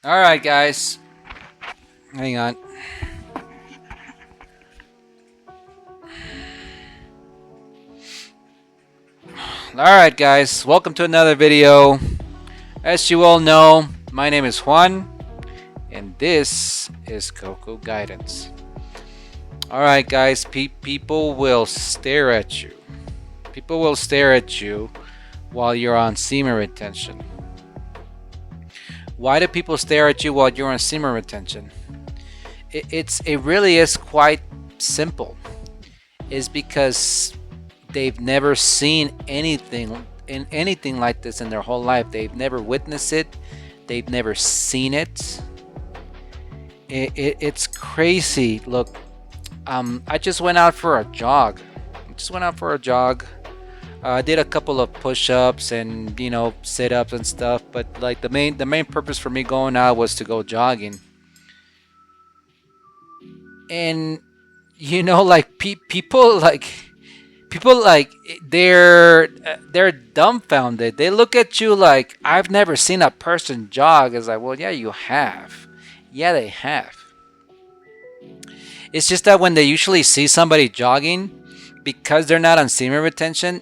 All right, guys. Hang on. All right, guys. Welcome to another video. As you all know, my name is Juan, and this is Coco Guidance. All right, guys. People will stare at you. People will stare at you while you're on semen retention. Why do people stare at you while you're on semen retention? It really is quite simple. Is because they've never seen anything like this in their whole life. They've never witnessed it. They've never seen it. It's crazy. Look, I just went out for a jog. I did a couple of push-ups and sit-ups and stuff. But like the main purpose for me going out was to go jogging. And like people like they're dumbfounded. They look at you like, I've never seen a person jog. It's like, well, yeah, you have. Yeah, they have. It's just that when they usually see somebody jogging, because they're not on semen retention,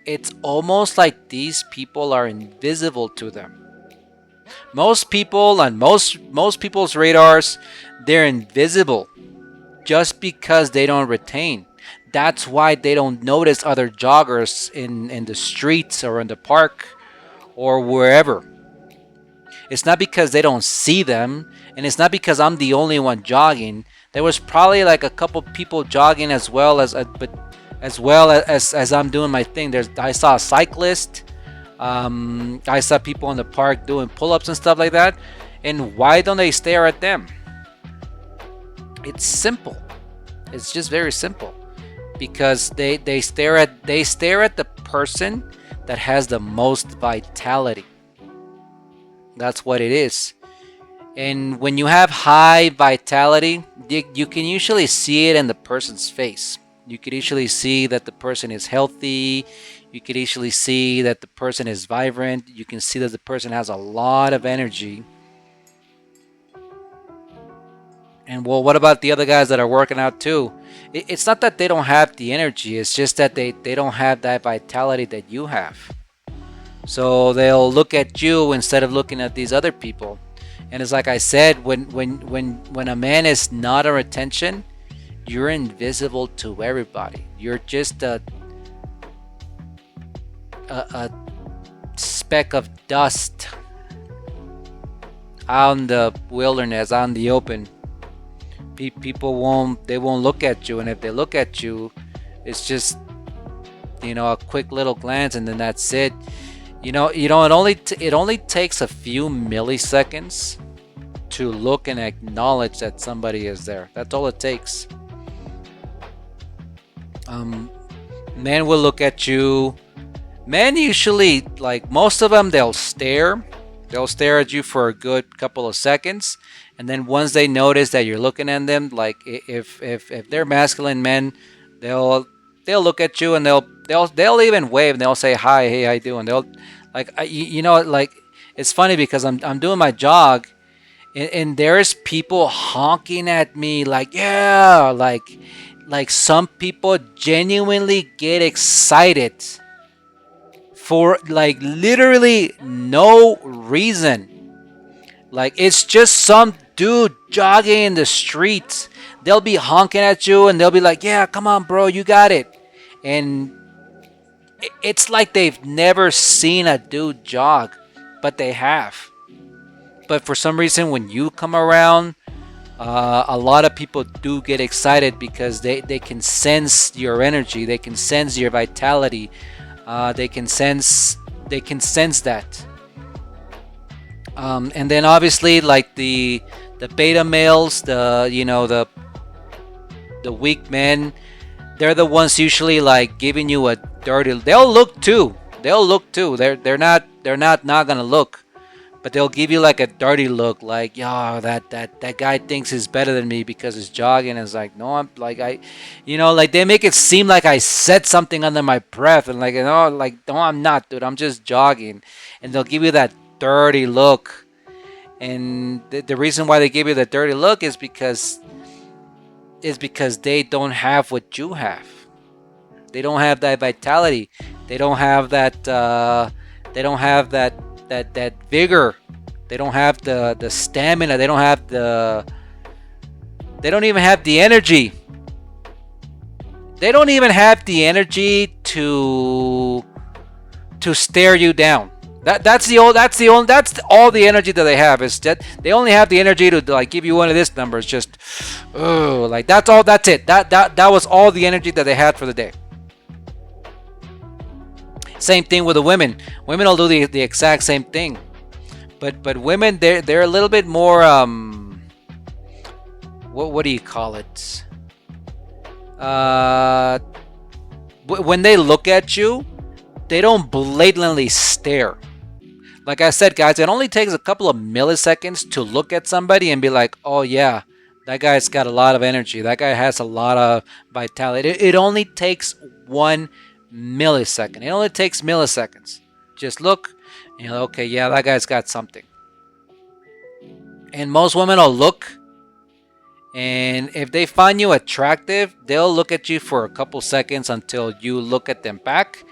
it's almost like these people are invisible to them. Most people on most people's radars, they're invisible just because they don't retain. That's why they don't notice other joggers in the streets or in the park or wherever. It's not because they don't see them, and it's not because I'm the only one jogging. There was probably like a couple people jogging as well as I'm doing my thing. I saw a cyclist. I saw people in the park doing pull-ups and stuff like that. And why don't they stare at them? It's simple. It's just very simple. Because they stare at the person that has the most vitality. That's what it is. And when you have high vitality, you can usually see it in the person's face. You could usually see that the person is healthy. You could usually see that the person is vibrant. You can see that the person has a lot of energy. And well, what about the other guys that are working out too? It's not that they don't have the energy. It's just that they don't have that vitality that you have. So they'll look at you instead of looking at these other people. And it's like I said, when a man is not on retention, you're invisible to everybody. You're just a speck of dust out in the wilderness, out in the open. People won't look at you, and if they look at you, it's just a quick little glance, and then that's it. It only takes a few milliseconds to look and acknowledge that somebody is there. That's all it takes. Men will look at you. Men usually, like most of them, they'll stare at you for a good couple of seconds, and then once they notice that you're looking at them, like if they're masculine men, they'll look at you, and they'll even wave, and they'll say hi, hey, how you doing? They'll like like it's funny because I'm doing my jog, and there's people honking at me like, yeah, like some people genuinely get excited for like literally no reason. Like it's just some dude jogging in the streets. They'll be honking at you, and they'll be like, yeah, come on, bro, you got it. And it's like they've never seen a dude jog, but they have. But for some reason, when you come around, a lot of people do get excited because they can sense your energy. They can sense your vitality. They can sense that. And then obviously, like the beta males, the weak men, they're the ones usually like giving you a dirty. They'll look too. They're not gonna look, but they'll give you like a dirty look, like, yo, that guy thinks he's better than me because he's jogging. And it's like, no, I'm like, like they make it seem like I said something under my breath, and like, no, I'm not, dude. I'm just jogging, and they'll give you that dirty look. And the reason why they give you the dirty look is because they don't have what you have. They don't have that vitality. They don't have that. They don't have that vigor. They don't have the stamina. They don't have the. They don't even have the energy. They don't even have the energy to stare you down. That's all the energy that they have is that they only have the energy to like give you one of these numbers. Just, oh, like that's all. That's it. That was all the energy that they had for the day. Same thing with the women. Women will do the exact same thing. But women, they're a little bit more what do you call it? Uh, when they look at you, they don't blatantly stare. Like I said, guys, it only takes a couple of milliseconds to look at somebody and be like, oh yeah, that guy's got a lot of energy. That guy has a lot of vitality. It only takes 1 millisecond. It only takes milliseconds. Just look, and you're like, okay, yeah, that guy's got something. And most women will look, and if they find you attractive, they'll look at you for a couple seconds until you look at them back,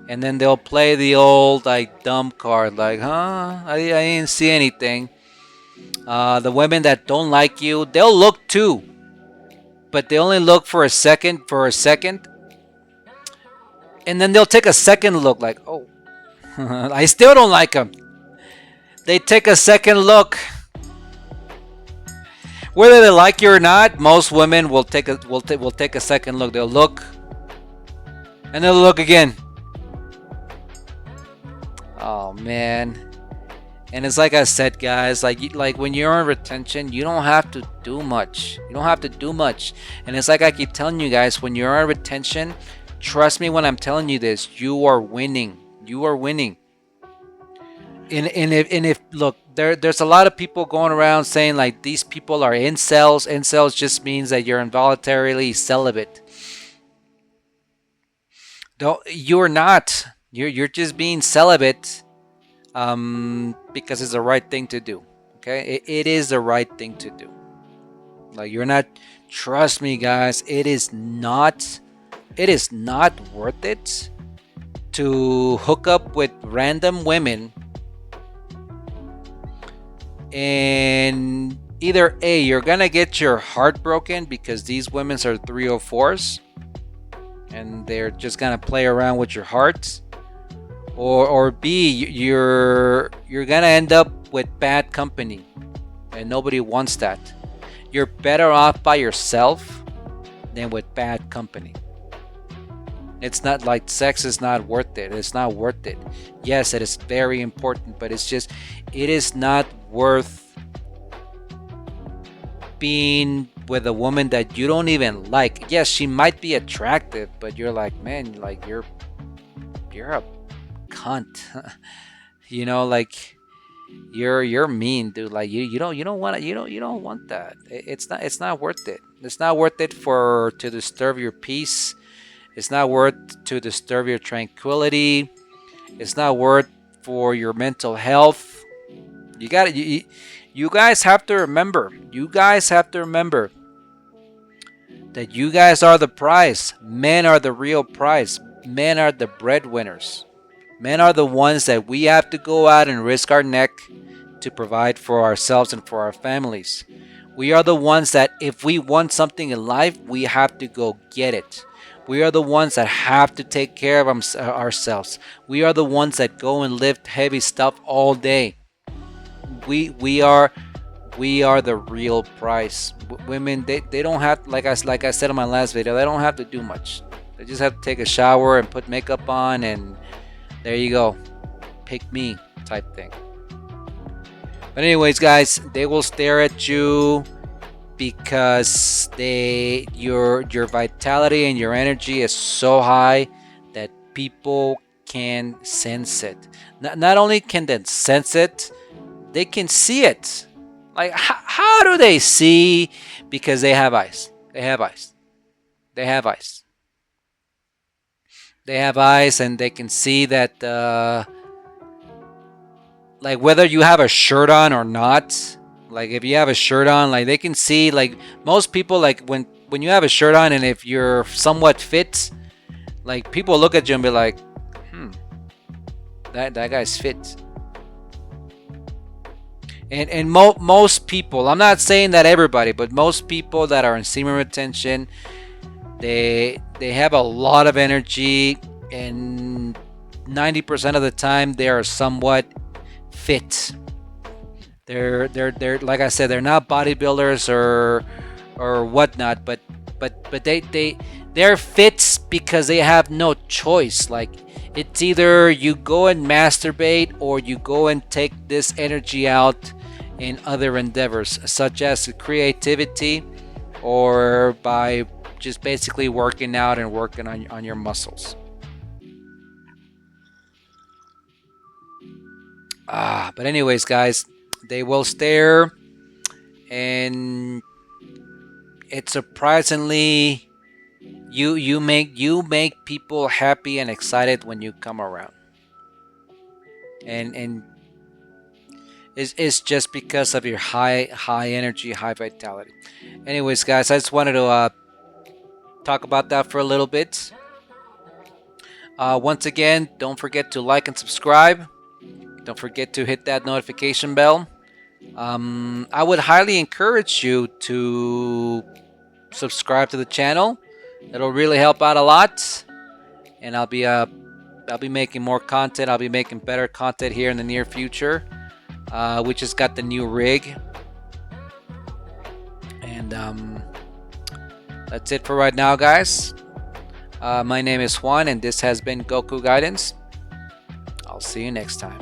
and then they'll play the old like dumb card, like, huh? I didn't see anything. The women that don't like you, they'll look too, but they only look for a second, and then they'll take a second look, like, oh, I still don't like him. They take a second look. Whether they like you or not, most women will take a second look. They'll look, and they'll look again. Oh man. And it's like I said, guys, like when you're on retention, you don't have to do much. You don't have to do much. And it's like I keep telling you guys, when you're on retention, trust me when I'm telling you this, you are winning. You are winning. And if look, there's a lot of people going around saying like these people are incels. Incels just means that you're involuntarily celibate. Don't, you're not. You're just being celibate because it's the right thing to do. Okay, it is the right thing to do. Like you're not. Trust me, guys. It is not. It is not worth it to hook up with random women and either A, you're gonna get your heart broken because these women are 304s and they're just gonna play around with your heart, or B, you're gonna end up with bad company, and nobody wants that. You're better off by yourself than with bad company. It's not like sex is not worth it. It's not worth it. Yes, it is very important, but it's just, it is not worth being with a woman that you don't even like. Yes, she might be attractive, but you're like, man, like you're a cunt. You know, like you're mean, dude. Like you don't want it. You don't want that. It's not worth it. It's not worth it for to disturb your peace. It's not worth to disturb your tranquility. It's not worth for your mental health. You guys have to remember. You guys have to remember that you guys are the prize. Men are the real prize. Men are the breadwinners. Men are the ones that we have to go out and risk our neck to provide for ourselves and for our families. We are the ones that if we want something in life, we have to go get it. We are the ones that have to take care of ourselves. We are the ones that go and lift heavy stuff all day. We are the real prize. Women, they don't have, like I said in my last video, they don't have to do much. They just have to take a shower and put makeup on, and there you go, pick me type thing. But anyways, guys, they will stare at you because your vitality and your energy is so high that people can sense it. Not only can they sense it, they can see it. Like how do they see? Because they have eyes. They have eyes. They have eyes. They have eyes, and they can see that. like whether you have a shirt on or not. Like if you have a shirt on, like they can see. Like most people, like when you have a shirt on, and if you're somewhat fit, like people look at you and be like, hmm, that guy's fit. And most people, I'm not saying that everybody, but most people that are in semen retention, they have a lot of energy, and 90% of the time they are somewhat fit. They're like I said, they're not bodybuilders or whatnot, but they're fit because they have no choice. Like it's either you go and masturbate or you go and take this energy out in other endeavors, such as creativity or by just basically working out and working on your muscles. But anyways, guys, they will stare, and it's surprisingly you make people happy and excited when you come around, and it's just because of your high energy, high vitality. Anyways, guys, I just wanted to talk about that for a little bit. Once again, don't forget to like and subscribe. Don't forget to hit that notification bell. I would highly encourage you to subscribe to the channel. It'll really help out a lot, and I'll be making more content. I'll be making better content here in the near future. We just got the new rig, and that's it for right now, guys. My name is Juan, and this has been Goku Guidance. I'll see you next time.